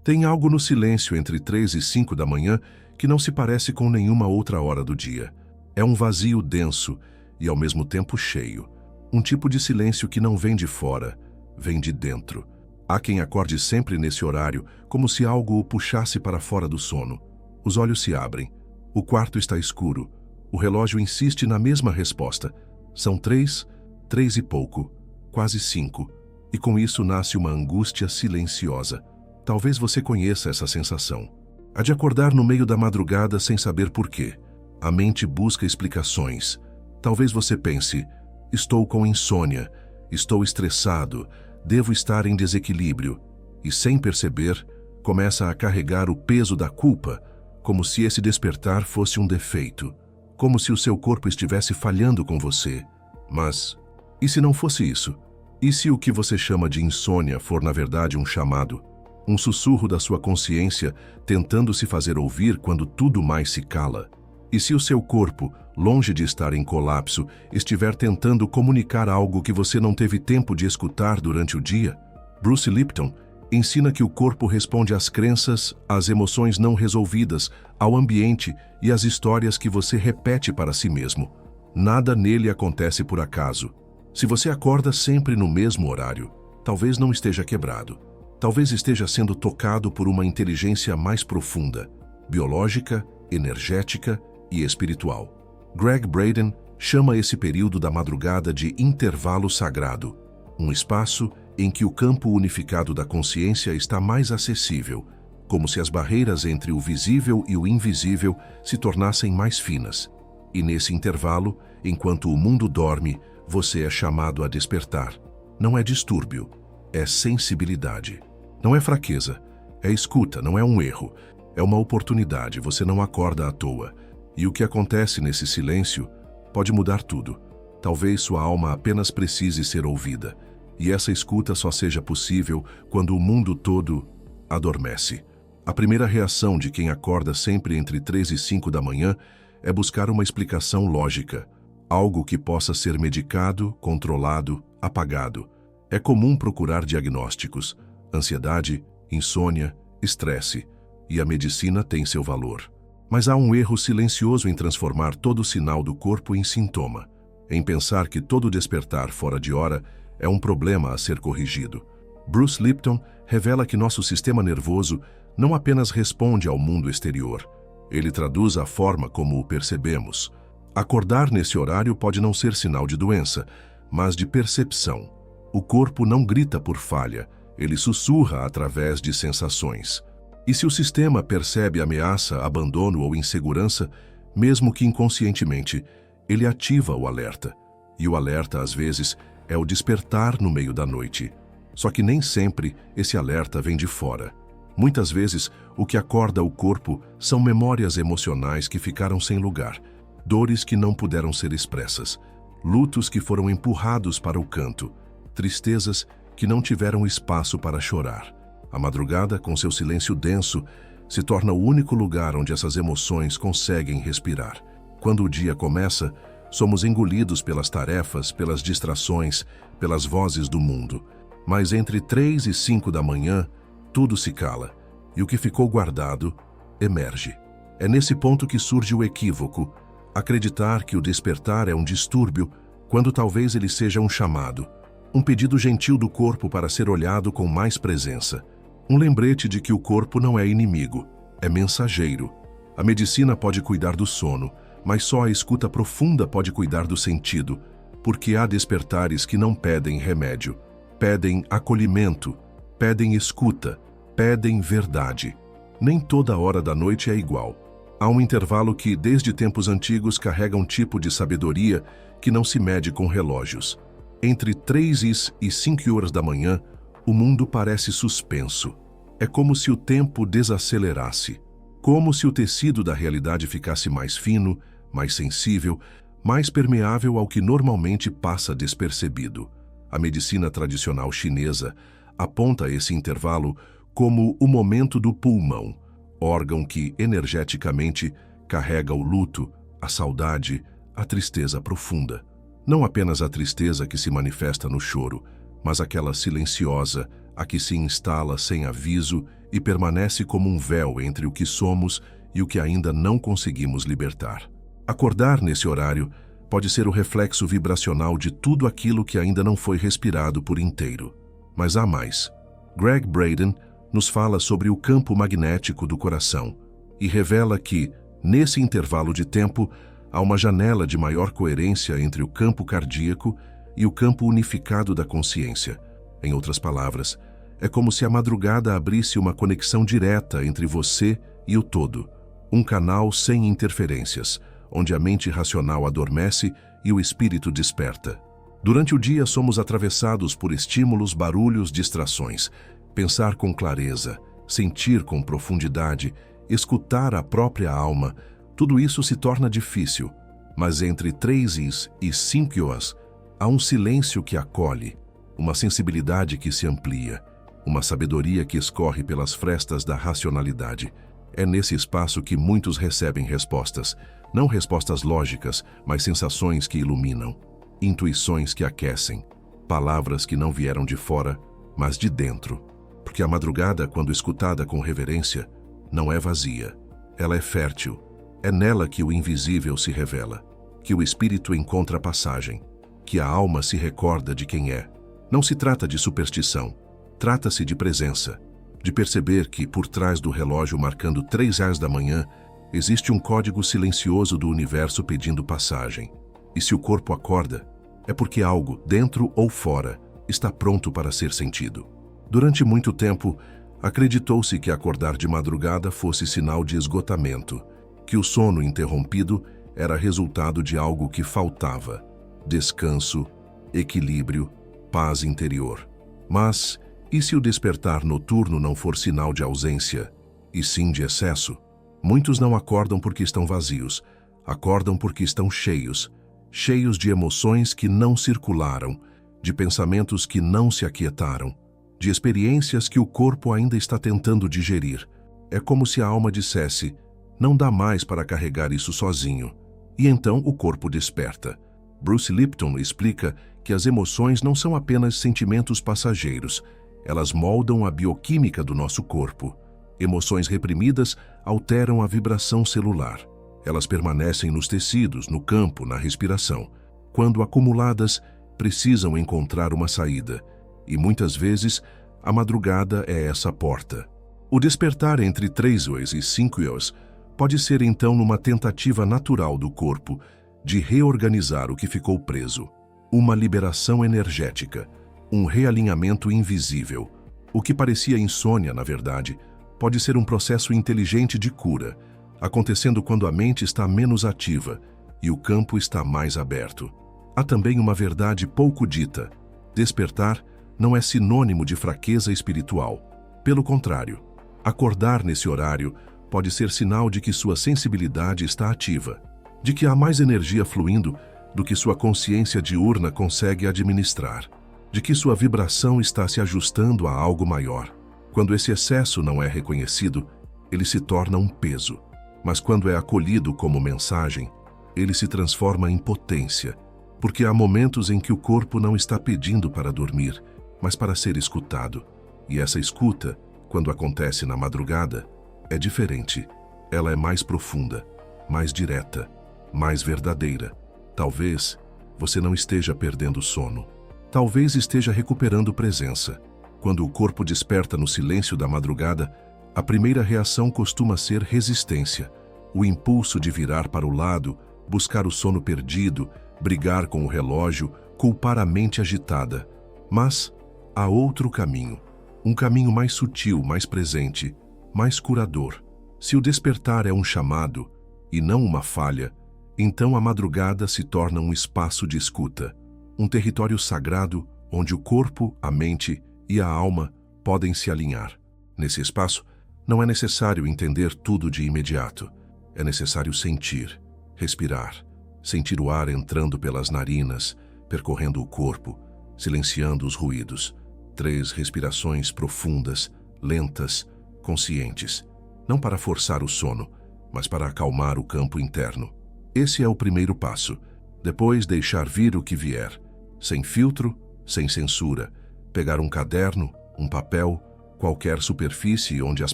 Tem algo no silêncio entre 3 e 5 da manhã que não se parece com nenhuma outra hora do dia. É um vazio denso e ao mesmo tempo cheio. Um tipo de silêncio que não vem de fora, vem de dentro. Há quem acorde sempre nesse horário, como se algo o puxasse para fora do sono. Os olhos se abrem. O quarto está escuro. O relógio insiste na mesma resposta. São 3, 3 e pouco, quase 5. E com isso nasce uma angústia silenciosa. Talvez você conheça essa sensação. A de acordar no meio da madrugada sem saber por quê. A mente busca explicações. Talvez você pense, estou com insônia, estou estressado, devo estar em desequilíbrio. E sem perceber, começa a carregar o peso da culpa, como se esse despertar fosse um defeito. Como se o seu corpo estivesse falhando com você. Mas, e se não fosse isso? E se o que você chama de insônia for na verdade um chamado? Um sussurro da sua consciência tentando se fazer ouvir quando tudo mais se cala? E se o seu corpo, longe de estar em colapso, estiver tentando comunicar algo que você não teve tempo de escutar durante o dia? Bruce Lipton ensina que o corpo responde às crenças, às emoções não resolvidas, ao ambiente e às histórias que você repete para si mesmo. Nada nele acontece por acaso. Se você acorda sempre no mesmo horário, talvez não esteja quebrado. Talvez esteja sendo tocado por uma inteligência mais profunda, biológica, energética e espiritual. Gregg Braden chama esse período da madrugada de intervalo sagrado, um espaço em que o campo unificado da consciência está mais acessível, como se as barreiras entre o visível e o invisível se tornassem mais finas. E nesse intervalo, enquanto o mundo dorme, você é chamado a despertar. Não é distúrbio, é sensibilidade. Não é fraqueza, é escuta, não é um erro. É uma oportunidade, você não acorda à toa. E o que acontece nesse silêncio pode mudar tudo. Talvez sua alma apenas precise ser ouvida. E essa escuta só seja possível quando o mundo todo adormece. A primeira reação de quem acorda sempre entre 3 e 5 da manhã é buscar uma explicação lógica. Algo que possa ser medicado, controlado, apagado. É comum procurar diagnósticos. Ansiedade, insônia, estresse. E a medicina tem seu valor. Mas há um erro silencioso em transformar todo sinal do corpo em sintoma. Em pensar que todo despertar fora de hora é um problema a ser corrigido. Bruce Lipton revela que nosso sistema nervoso não apenas responde ao mundo exterior. Ele traduz a forma como o percebemos. Acordar nesse horário pode não ser sinal de doença, mas de percepção. O corpo não grita por falha, ele sussurra através de sensações. E se o sistema percebe ameaça, abandono ou insegurança, mesmo que inconscientemente, ele ativa o alerta. E o alerta, às vezes, é o despertar no meio da noite. Só que nem sempre esse alerta vem de fora. Muitas vezes, o que acorda o corpo são memórias emocionais que ficaram sem lugar, dores que não puderam ser expressas, lutos que foram empurrados para o canto, tristezas que não tiveram espaço para chorar. A madrugada, com seu silêncio denso, se torna o único lugar onde essas emoções conseguem respirar. Quando o dia começa, somos engolidos pelas tarefas, pelas distrações, pelas vozes do mundo. Mas entre 3 e 5 da manhã, tudo se cala, e o que ficou guardado emerge. É nesse ponto que surge o equívoco, acreditar que o despertar é um distúrbio, quando talvez ele seja um chamado, um pedido gentil do corpo para ser olhado com mais presença. Um lembrete de que o corpo não é inimigo, é mensageiro. A medicina pode cuidar do sono, mas só a escuta profunda pode cuidar do sentido, porque há despertares que não pedem remédio, pedem acolhimento, pedem escuta, pedem verdade. Nem toda hora da noite é igual. Há um intervalo que, desde tempos antigos, carrega um tipo de sabedoria que não se mede com relógios. Entre 3 e 5 horas da manhã, o mundo parece suspenso. É como se o tempo desacelerasse, como se o tecido da realidade ficasse mais fino, mais sensível, mais permeável ao que normalmente passa despercebido. A medicina tradicional chinesa aponta esse intervalo como o momento do pulmão, órgão que, energeticamente, carrega o luto, a saudade, a tristeza profunda. Não apenas a tristeza que se manifesta no choro, mas aquela silenciosa, a que se instala sem aviso e permanece como um véu entre o que somos e o que ainda não conseguimos libertar. Acordar nesse horário pode ser o reflexo vibracional de tudo aquilo que ainda não foi respirado por inteiro. Mas há mais. Gregg Braden nos fala sobre o campo magnético do coração e revela que, nesse intervalo de tempo, há uma janela de maior coerência entre o campo cardíaco e o campo unificado da consciência. Em outras palavras, é como se a madrugada abrisse uma conexão direta entre você e o todo, um canal sem interferências, onde a mente racional adormece e o espírito desperta. Durante o dia somos atravessados por estímulos, barulhos, distrações. Pensar com clareza, sentir com profundidade, escutar a própria alma, tudo isso se torna difícil, mas entre 3 e 5 horas há um silêncio que acolhe, uma sensibilidade que se amplia, uma sabedoria que escorre pelas frestas da racionalidade. É nesse espaço que muitos recebem respostas, não respostas lógicas, mas sensações que iluminam, intuições que aquecem, palavras que não vieram de fora, mas de dentro. Porque a madrugada, quando escutada com reverência, não é vazia, ela é fértil. É nela que o invisível se revela, que o espírito encontra passagem, que a alma se recorda de quem é. Não se trata de superstição, trata-se de presença, de perceber que, por trás do relógio marcando 3 da manhã, existe um código silencioso do universo pedindo passagem. E se o corpo acorda, é porque algo, dentro ou fora, está pronto para ser sentido. Durante muito tempo, acreditou-se que acordar de madrugada fosse sinal de esgotamento, que o sono interrompido era resultado de algo que faltava: descanso, equilíbrio, paz interior. Mas, e se o despertar noturno não for sinal de ausência, e sim de excesso? Muitos não acordam porque estão vazios, acordam porque estão cheios, cheios de emoções que não circularam, de pensamentos que não se aquietaram, de experiências que o corpo ainda está tentando digerir. É como se a alma dissesse: não dá mais para carregar isso sozinho. E então o corpo desperta. Bruce Lipton explica que as emoções não são apenas sentimentos passageiros, elas moldam a bioquímica do nosso corpo. Emoções reprimidas alteram a vibração celular. Elas permanecem nos tecidos, no campo, na respiração. Quando acumuladas, precisam encontrar uma saída. E muitas vezes, a madrugada é essa porta. O despertar entre 3 e 5 horas pode ser então numa tentativa natural do corpo de reorganizar o que ficou preso. Uma liberação energética, um realinhamento invisível. O que parecia insônia, na verdade, pode ser um processo inteligente de cura, acontecendo quando a mente está menos ativa e o campo está mais aberto. Há também uma verdade pouco dita: despertar não é sinônimo de fraqueza espiritual. Pelo contrário, acordar nesse horário pode ser sinal de que sua sensibilidade está ativa, de que há mais energia fluindo do que sua consciência diurna consegue administrar, de que sua vibração está se ajustando a algo maior. Quando esse excesso não é reconhecido, ele se torna um peso. Mas quando é acolhido como mensagem, ele se transforma em potência, porque há momentos em que o corpo não está pedindo para dormir, mas para ser escutado. E essa escuta, quando acontece na madrugada, é diferente. Ela é mais profunda, mais direta, mais verdadeira. Talvez você não esteja perdendo sono. Talvez esteja recuperando presença. Quando o corpo desperta no silêncio da madrugada, a primeira reação costuma ser resistência. O impulso de virar para o lado, buscar o sono perdido, brigar com o relógio, culpar a mente agitada. Mas há outro caminho. Um caminho mais sutil, mais presente, mais curador. Se o despertar é um chamado, e não uma falha, então a madrugada se torna um espaço de escuta, um território sagrado onde o corpo, a mente e a alma podem se alinhar. Nesse espaço, não é necessário entender tudo de imediato. É necessário sentir, respirar, sentir o ar entrando pelas narinas, percorrendo o corpo, silenciando os ruídos. 3 respirações profundas, lentas, conscientes. Não para forçar o sono, mas para acalmar o campo interno. Esse é o primeiro passo. Depois, deixar vir o que vier. Sem filtro, sem censura. Pegar um caderno, um papel, qualquer superfície onde as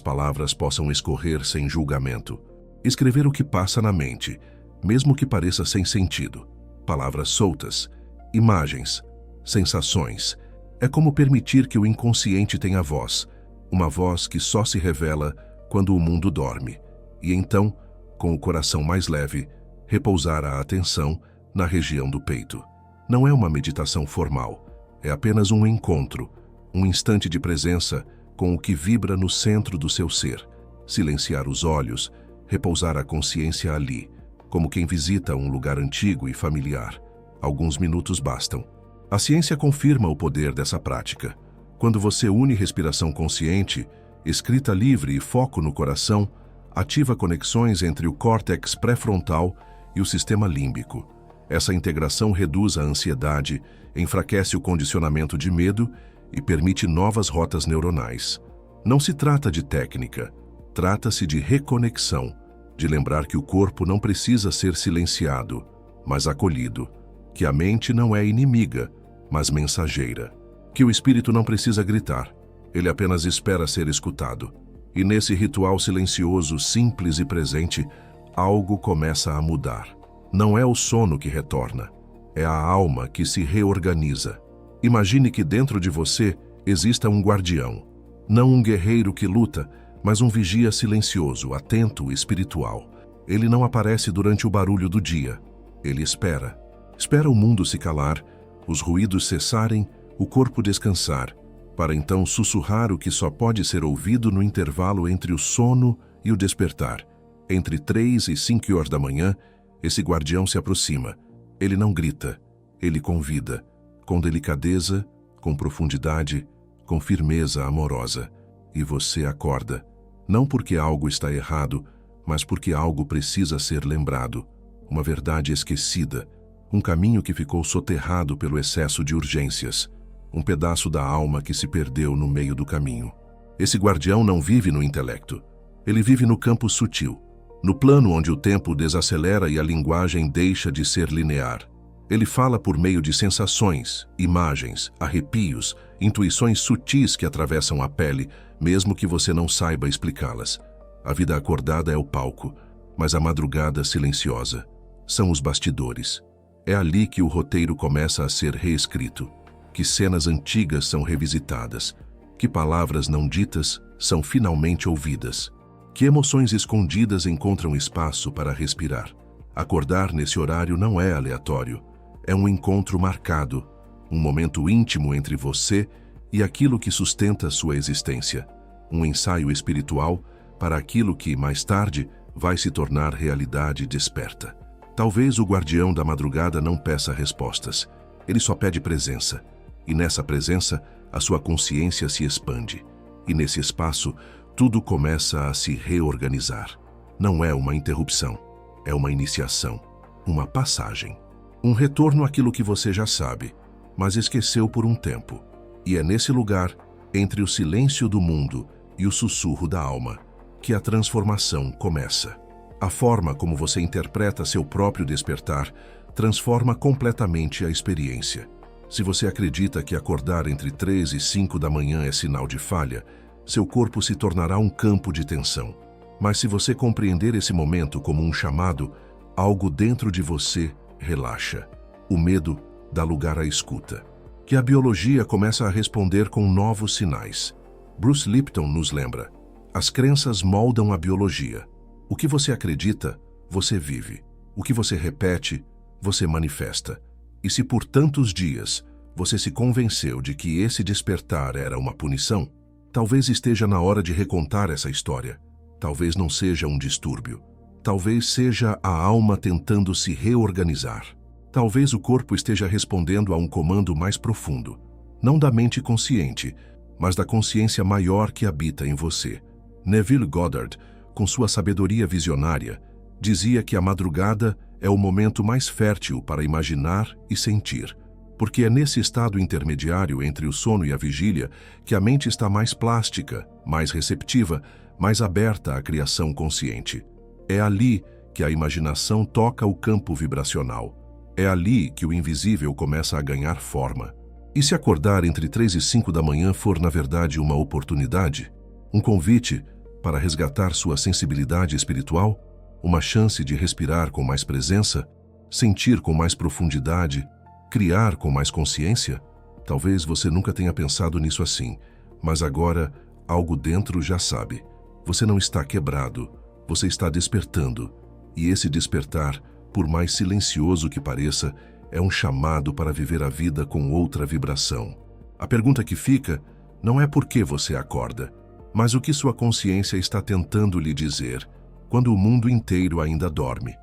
palavras possam escorrer sem julgamento. Escrever o que passa na mente, mesmo que pareça sem sentido. Palavras soltas, imagens, sensações. É como permitir que o inconsciente tenha voz, uma voz que só se revela quando o mundo dorme. E então, com o coração mais leve, repousar a atenção na região do peito. Não é uma meditação formal, é apenas um encontro, um instante de presença com o que vibra no centro do seu ser. Silenciar os olhos, repousar a consciência ali, como quem visita um lugar antigo e familiar. Alguns minutos bastam. A ciência confirma o poder dessa prática. Quando você une respiração consciente, escrita livre e foco no coração, ativa conexões entre o córtex pré-frontal e o sistema límbico. Essa integração reduz a ansiedade, enfraquece o condicionamento de medo e permite novas rotas neuronais. Não se trata de técnica, trata-se de reconexão, de lembrar que o corpo não precisa ser silenciado, mas acolhido, que a mente não é inimiga, mas mensageira, que o espírito não precisa gritar, ele apenas espera ser escutado. E nesse ritual silencioso, simples e presente, algo começa a mudar. Não é o sono que retorna, é a alma que se reorganiza. Imagine que dentro de você exista um guardião, não um guerreiro que luta, mas um vigia silencioso, atento e espiritual. Ele não aparece durante o barulho do dia. Ele espera. Espera o mundo se calar, os ruídos cessarem, o corpo descansar, para então sussurrar o que só pode ser ouvido no intervalo entre o sono e o despertar. Entre 3 e 5 horas da manhã, esse guardião se aproxima. Ele não grita, ele convida, com delicadeza, com profundidade, com firmeza amorosa. E você acorda, não porque algo está errado, mas porque algo precisa ser lembrado. Uma verdade esquecida, um caminho que ficou soterrado pelo excesso de urgências, um pedaço da alma que se perdeu no meio do caminho. Esse guardião não vive no intelecto, ele vive no campo sutil, no plano onde o tempo desacelera e a linguagem deixa de ser linear. Ele fala por meio de sensações, imagens, arrepios, intuições sutis que atravessam a pele, mesmo que você não saiba explicá-las. A vida acordada é o palco, mas a madrugada silenciosa são os bastidores. É ali que o roteiro começa a ser reescrito, que cenas antigas são revisitadas, que palavras não ditas são finalmente ouvidas, que emoções escondidas encontram espaço para respirar. Acordar nesse horário não é aleatório, é um encontro marcado, um momento íntimo entre você e aquilo que sustenta sua existência, um ensaio espiritual para aquilo que, mais tarde, vai se tornar realidade desperta. Talvez o guardião da madrugada não peça respostas, ele só pede presença, e nessa presença a sua consciência se expande, e nesse espaço tudo começa a se reorganizar. Não é uma interrupção, é uma iniciação, uma passagem. Um retorno àquilo que você já sabe, mas esqueceu por um tempo. E é nesse lugar, entre o silêncio do mundo e o sussurro da alma, que a transformação começa. A forma como você interpreta seu próprio despertar transforma completamente a experiência. Se você acredita que acordar entre 3 e 5 da manhã é sinal de falha, seu corpo se tornará um campo de tensão. Mas se você compreender esse momento como um chamado, algo dentro de você relaxa. O medo dá lugar à escuta. Que a biologia começa a responder com novos sinais. Bruce Lipton nos lembra: as crenças moldam a biologia. O que você acredita, você vive. O que você repete, você manifesta. E se por tantos dias você se convenceu de que esse despertar era uma punição, talvez esteja na hora de recontar essa história. Talvez não seja um distúrbio. Talvez seja a alma tentando se reorganizar. Talvez o corpo esteja respondendo a um comando mais profundo, não da mente consciente, mas da consciência maior que habita em você. Neville Goddard, com sua sabedoria visionária, dizia que a madrugada é o momento mais fértil para imaginar e sentir, porque é nesse estado intermediário entre o sono e a vigília que a mente está mais plástica, mais receptiva, mais aberta à criação consciente. É ali que a imaginação toca o campo vibracional. É ali que o invisível começa a ganhar forma. E se acordar entre 3 e 5 da manhã for, na verdade, uma oportunidade, um convite para resgatar sua sensibilidade espiritual, uma chance de respirar com mais presença, sentir com mais profundidade, criar com mais consciência? Talvez você nunca tenha pensado nisso assim, mas agora algo dentro já sabe. Você não está quebrado, você está despertando. E esse despertar, por mais silencioso que pareça, é um chamado para viver a vida com outra vibração. A pergunta que fica não é por que você acorda, mas o que sua consciência está tentando lhe dizer, quando o mundo inteiro ainda dorme.